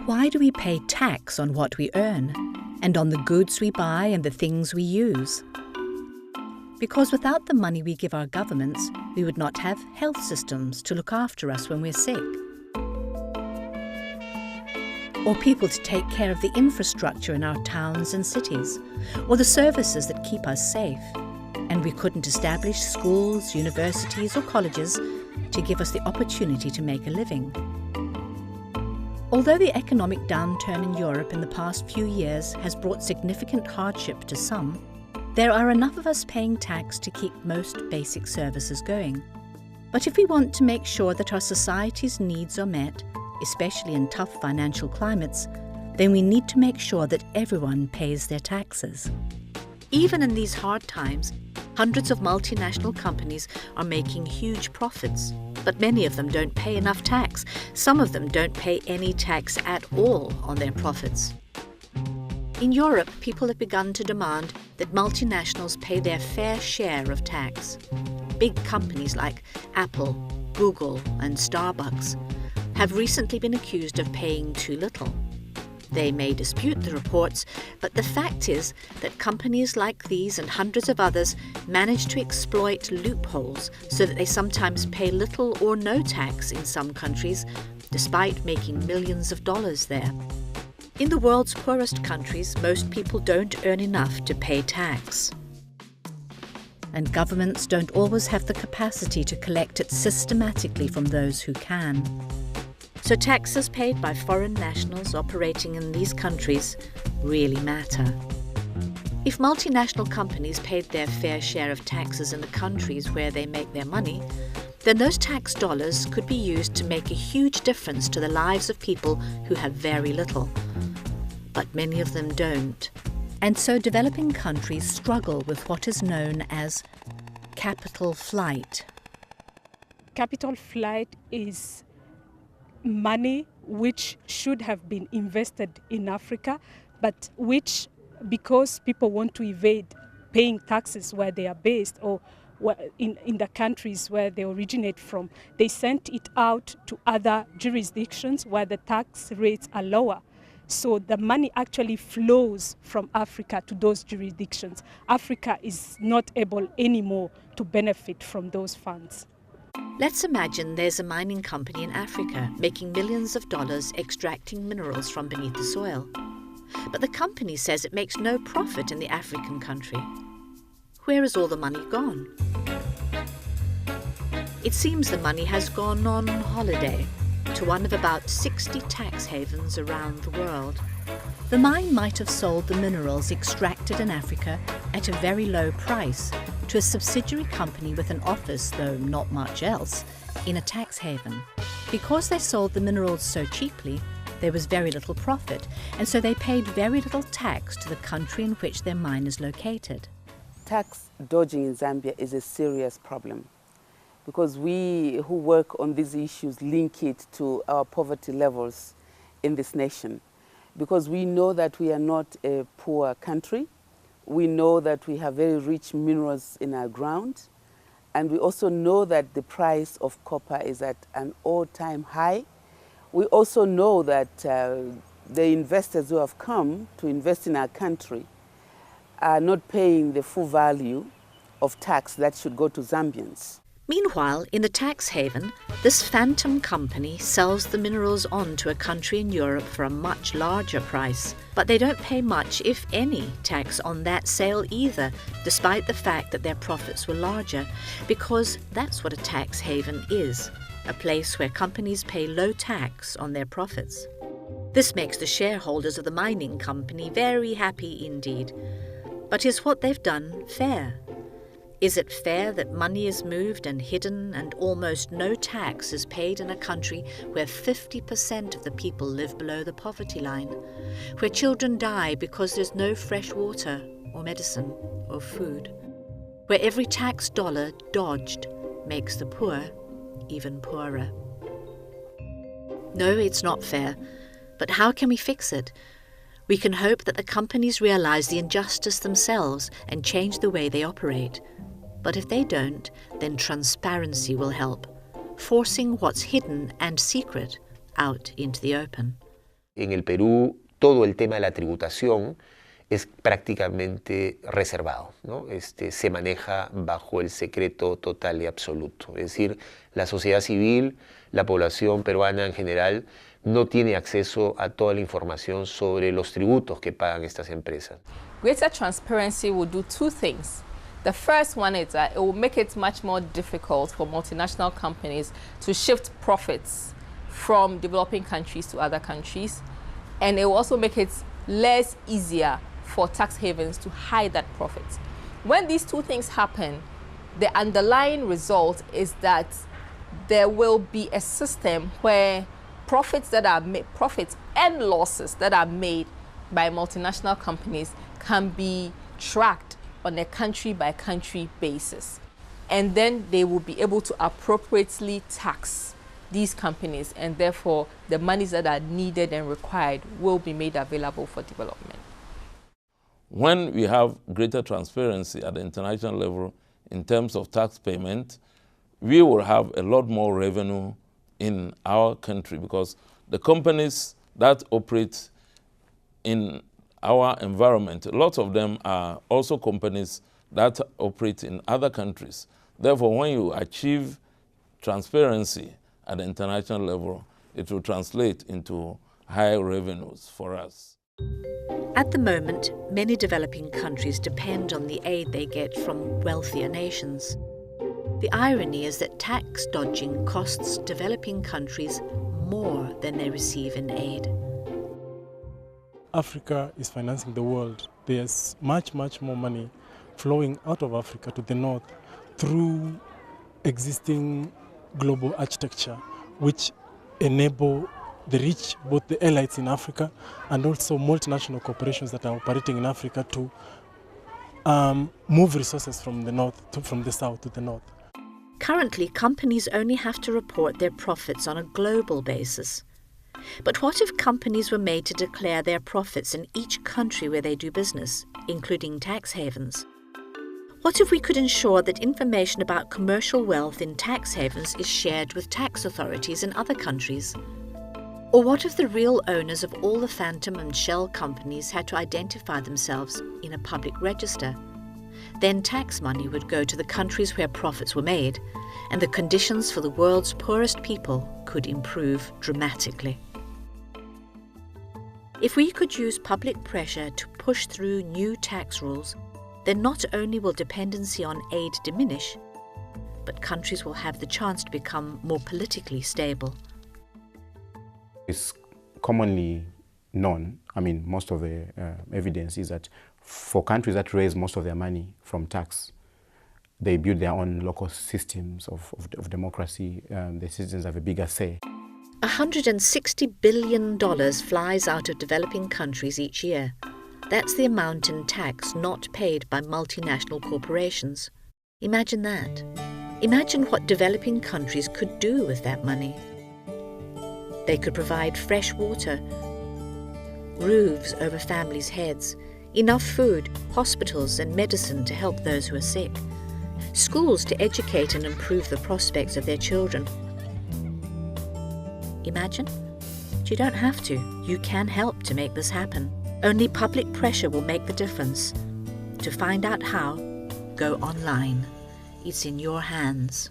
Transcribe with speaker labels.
Speaker 1: Why do we pay tax on what we earn, and on the goods we buy and the things we use? Because without the money we give our governments, we would not have health systems to look after us when we're sick, or people to take care of the infrastructure in our towns and cities, or the services that keep us safe. And we couldn't establish schools, universities or colleges to give us the opportunity to make a living. Although the economic downturn in Europe in the past few years has brought significant hardship to some, there are enough of us paying tax to keep most basic services going. But if we want to make sure that our society's needs are met, especially in tough financial climates, then we need to make sure that everyone pays their taxes. Even in these hard times, hundreds of multinational companies are making huge profits, but many of them don't pay enough tax. Some of them don't pay any tax at all on their profits. In Europe, people have begun to demand that multinationals pay their fair share of tax. Big companies like Apple, Google, and Starbucks have recently been accused of paying too little. They may dispute the reports, but the fact is that companies like these and hundreds of others manage to exploit loopholes so that they sometimes pay little or no tax in some countries, despite making millions of dollars there. In the world's poorest countries, most people don't earn enough to pay tax. And governments don't always have the capacity to collect it systematically from those who can. So taxes paid by foreign nationals operating in these countries really matter. If multinational companies paid their fair share of taxes in the countries where they make their money, then those tax dollars could be used to make a huge difference to the lives of people who have very little. But many of them don't. And so developing countries struggle with what is known as capital flight.
Speaker 2: Capital flight is money which should have been invested in Africa, but which, because people want to evade paying taxes where they are based or in the countries where they originate from, they sent it out to other jurisdictions where the tax rates are lower. So the money actually flows from Africa to those jurisdictions. Africa is not able anymore to benefit from those funds.
Speaker 1: Let's imagine there's a mining company in Africa making millions of dollars extracting minerals from beneath the soil. But the company says it makes no profit in the African country. Where has all the money gone? It seems the money has gone on holiday to one of about 60 tax havens around the world. The mine might have sold the minerals extracted in Africa at a very low price to a subsidiary company with an office, though not much else, in a tax haven. Because they sold the minerals so cheaply, there was very little profit, and so they paid very little tax to the country in which their mine is located.
Speaker 3: Tax dodging in Zambia is a serious problem because we who work on these issues link it to our poverty levels in this nation. Because we know that we are not a poor country. We know that we have very rich minerals in our ground. And we also know that the price of copper is at an all-time high. We also know that the investors who have come to invest in our country are not paying the full value of tax that should go to Zambians.
Speaker 1: Meanwhile, in the tax haven, this phantom company sells the minerals on to a country in Europe for a much larger price. But they don't pay much, if any, tax on that sale either, despite the fact that their profits were larger, because that's what a tax haven is, a place where companies pay low tax on their profits. This makes the shareholders of the mining company very happy indeed. But is what they've done fair? Is it fair that money is moved and hidden and almost no tax is paid in a country where 50% of the people live below the poverty line, where children die because there's no fresh water or medicine or food, where every tax dollar dodged makes the poor even poorer? No, it's not fair. But how can we fix it? We can hope that the companies realize the injustice themselves and change the way they operate. But if they don't, then transparency will help, forcing what's hidden and secret out into the open.
Speaker 4: En el Perú, todo el tema de la tributación es prácticamente reservado, ¿no? Se maneja bajo el secreto total y absoluto. Es decir, la sociedad civil, la población peruana en general, no tiene acceso a toda la información sobre los tributos que pagan estas empresas.
Speaker 5: Greater transparency will do two things. The first one is that it will make it much more difficult for multinational companies to shift profits from developing countries to other countries. And it will also make it less easier for tax havens to hide that profit. When these two things happen, the underlying result is that there will be a system where profits and losses that are made by multinational companies can be tracked on a country-by-country basis. And then they will be able to appropriately tax these companies, and therefore the monies that are needed and required will be made available for development.
Speaker 6: When we have greater transparency at the international level in terms of tax payment, we will have a lot more revenue in our country, because the companies that operate in our environment, a lot of them are also companies that operate in other countries. Therefore, when you achieve transparency at the international level, it will translate into high revenues for us.
Speaker 1: At the moment, many developing countries depend on the aid they get from wealthier nations. The irony is that tax dodging costs developing countries more than they receive in aid.
Speaker 7: Africa is financing the world. There's much more money flowing out of Africa to the north through existing global architecture, which enable the rich, both the elites in Africa and also multinational corporations that are operating in Africa, to move resources from the south to the north.
Speaker 1: Currently, companies only have to report their profits on a global basis. But what if companies were made to declare their profits in each country where they do business, including tax havens? What if we could ensure that information about commercial wealth in tax havens is shared with tax authorities in other countries? Or what if the real owners of all the phantom and shell companies had to identify themselves in a public register? Then tax money would go to the countries where profits were made, and the conditions for the world's poorest people could improve dramatically. If we could use public pressure to push through new tax rules, then not only will dependency on aid diminish, but countries will have the chance to become more politically stable.
Speaker 8: It's commonly known, most of the evidence is that for countries that raise most of their money from tax, they build their own local systems of democracy. The citizens have a bigger say.
Speaker 1: $160 billion flies out of developing countries each year. That's the amount in tax not paid by multinational corporations. Imagine that. Imagine what developing countries could do with that money. They could provide fresh water, roofs over families' heads, enough food, hospitals and medicine to help those who are sick, schools to educate and improve the prospects of their children. Imagine? But you don't have to. You can help to make this happen. Only public pressure will make the difference. To find out how, go online. It's in your hands.